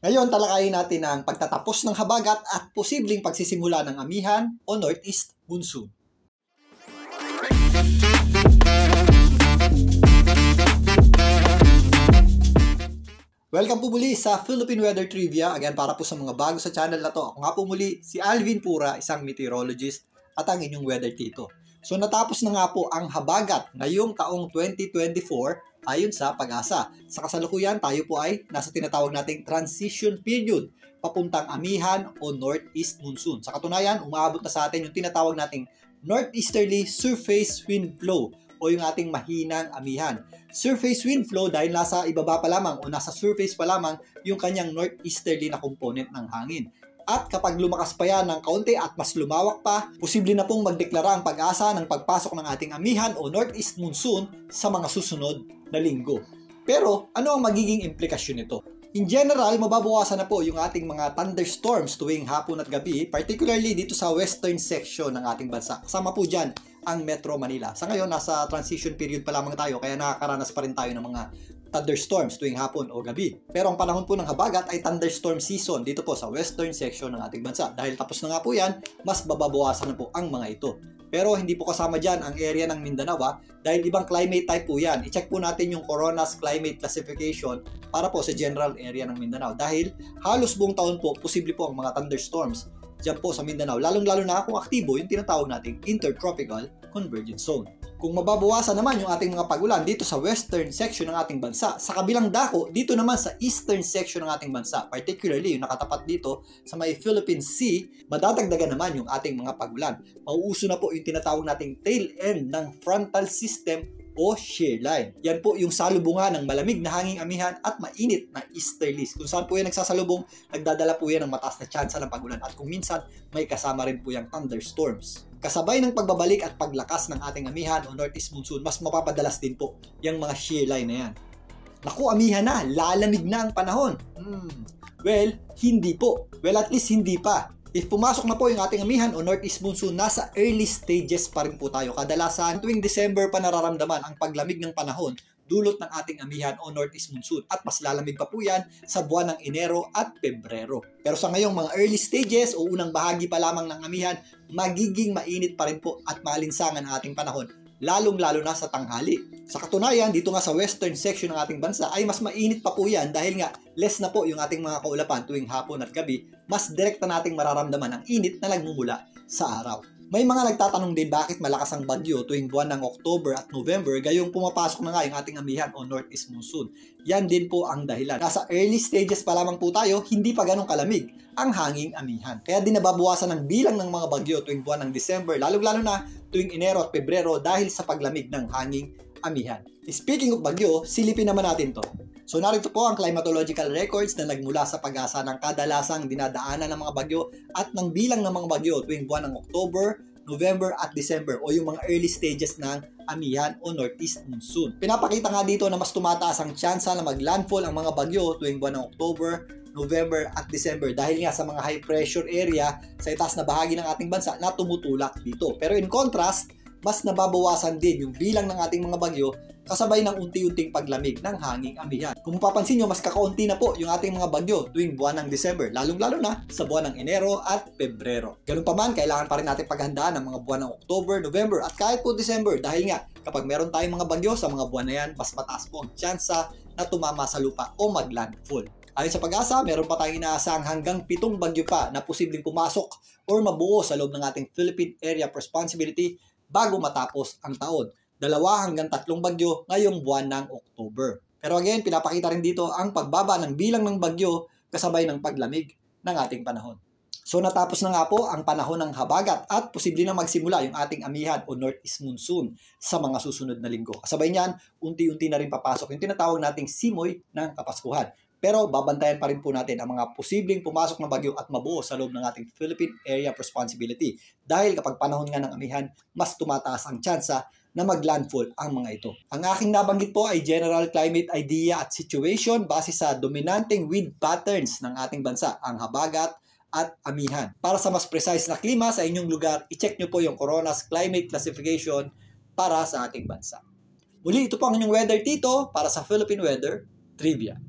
Ngayon, talakayin natin ang pagtatapos ng habagat at posibleng pagsisimula ng amihan o northeast monsoon. Welcome po muli sa Philippine Weather Trivia. Again, para po sa mga bago sa channel na to, ako nga po muli si Alvin Pura, isang meteorologist at ang inyong weather tito. So natapos na nga po ang habagat ngayong taong 2024 ayon sa Pag-asa. Sa kasalukuyan, tayo po ay nasa tinatawag nating transition period papuntang amihan o northeast monsoon. Sa katunayan, umaabot na sa atin yung tinatawag nating northeasterly surface wind flow o yung ating mahinang amihan. Surface wind flow dahil nasa ibaba pa lamang o nasa surface pa lamang yung kanyang northeasterly na component ng hangin. At kapag lumakas pa yan ng kaunti at mas lumawak pa, posible na pong magdeklara ang Pag-asa ng pagpasok ng ating amihan o northeast monsoon sa mga susunod na linggo. Pero ano ang magiging implikasyon nito? In general, mababawasan na po yung ating mga thunderstorms tuwing hapon at gabi, particularly dito sa western section ng ating bansa. Kasama po dyan ang Metro Manila. Sa ngayon, nasa transition period pa lamang tayo, kaya nakakaranas pa rin tayo ng mga thunderstorms tuwing hapon o gabi. Pero ang panahon po ng habagat ay thunderstorm season dito po sa western section ng ating bansa. Dahil tapos na nga po yan, mas bababawasan na po ang mga ito. Pero hindi po kasama dyan ang area ng Mindanao dahil ibang climate type po yan. I-check po natin yung Corona's Climate Classification para po sa general area ng Mindanao. Dahil halos buong taon po, posible po ang mga thunderstorms dyan po sa Mindanao. Lalong-lalo na kung aktibo yung tinatawag nating Intertropical Convergence Zone. Kung mababawasan naman yung ating mga pag-ulan dito sa western section ng ating bansa, sa kabilang dako, dito naman sa eastern section ng ating bansa, particularly yung nakatapat dito sa may Philippine Sea, madadagdagan naman yung ating mga pag-ulan. Mauuso na po yung tinatawag nating tail end ng frontal system o shear line. Yan po yung salubungan ng malamig na hanging amihan at mainit na easterlies. Kung saan po yan nagsasalubong, nagdadala po yan ng mataas na tsansa ng pag-ulan at kung minsan may kasama rin po yung thunderstorms. Kasabay ng pagbabalik at paglakas ng ating amihan o northeast monsoon, mas mapapadalas din po yung mga shear line na yan. Naku, amihan na, lalamig na ang panahon. Well, hindi po. Well, at least hindi pa. If pumasok na po yung ating amihan o northeast monsoon, nasa early stages pa rin po tayo. Kadalasan, tuwing December pa nararamdaman ang paglamig ng panahon dulot ng ating amihan o northeast monsoon. At mas lalamig pa po yan sa buwan ng Enero at Pebrero. Pero sa ngayong mga early stages o unang bahagi pa lamang ng amihan, magiging mainit pa rin po at maalinsangan ang ating panahon, lalong-lalo na sa tanghali. Sa katunayan, dito nga sa western section ng ating bansa ay mas mainit pa po yan dahil nga less na po yung ating mga kaulapan tuwing hapon at gabi, mas direkta nating mararamdaman ang init na nagmumula sa araw. May mga nagtatanong din bakit malakas ang bagyo tuwing buwan ng October at November gayong pumapasok na nga yung ating amihan o northeast monsoon. Yan din po ang dahilan. Nasa early stages pa lamang po tayo, hindi pa ganong kalamig ang hanging amihan. Kaya din nababawasan ng bilang ng mga bagyo tuwing buwan ng December, lalong-lalo na tuwing Enero at Pebrero dahil sa paglamig ng hanging amihan. Speaking of bagyo, silipin naman natin to. So narito po ang climatological records na nagmula sa Pag-asa ng kadalasang dinadaanan ng mga bagyo at ng bilang ng mga bagyo tuwing buwan ng October, November at December o yung mga early stages ng amihan o northeast monsoon. Pinapakita nga dito na mas tumataas ang tsansa na maglandfall ang mga bagyo tuwing buwan ng October, November at December dahil nga sa mga high pressure area sa itaas na bahagi ng ating bansa na tumutulak dito. Pero in contrast, mas nababawasan din yung bilang ng ating mga bagyo kasabay ng unti-unting paglamig ng hanging amihan. Kung mapapansin nyo, mas kakaunti na po yung ating mga bagyo tuwing buwan ng December, lalong-lalo na sa buwan ng Enero at Pebrero. Ganun pa man, kailangan pa rin natin paghandaan ng mga buwan ng October, November at kahit po December dahil nga kapag meron tayong mga bagyo sa mga buwan na yan, mas mataas po ang tsansa na tumama sa lupa o maglandfall. Ayon sa Pag-asa, meron pa tayong inaasahang hanggang 7 bagyo pa na posibleng pumasok or mabuo sa loob ng ating Philippine Area of Responsibility bago matapos ang taon. 2 hanggang 3 bagyo ngayong buwan ng October. Pero again, pinapakita rin dito ang pagbaba ng bilang ng bagyo kasabay ng paglamig ng ating panahon. So natapos na nga po ang panahon ng habagat at posible na magsimula yung ating amihan o northeast monsoon sa mga susunod na linggo. Kasabay niyan, unti-unti na rin papasok yung tinatawag nating simoy ng Kapaskuhan. Pero babantayan pa rin po natin ang mga posibleng pumasok na bagyo at mabuo sa loob ng ating Philippine Area of Responsibility. Dahil kapag panahon nga ng amihan, mas tumataas ang tsansa na maglandfall ang mga ito. Ang aking nabanggit po ay general climate idea at situation base sa dominanteng wind patterns ng ating bansa, ang habagat at amihan. Para sa mas precise na klima sa inyong lugar, i-check nyo po yung Corona's Climate Classification para sa ating bansa. Muli, ito po ang inyong weather tito para sa Philippine Weather Trivia.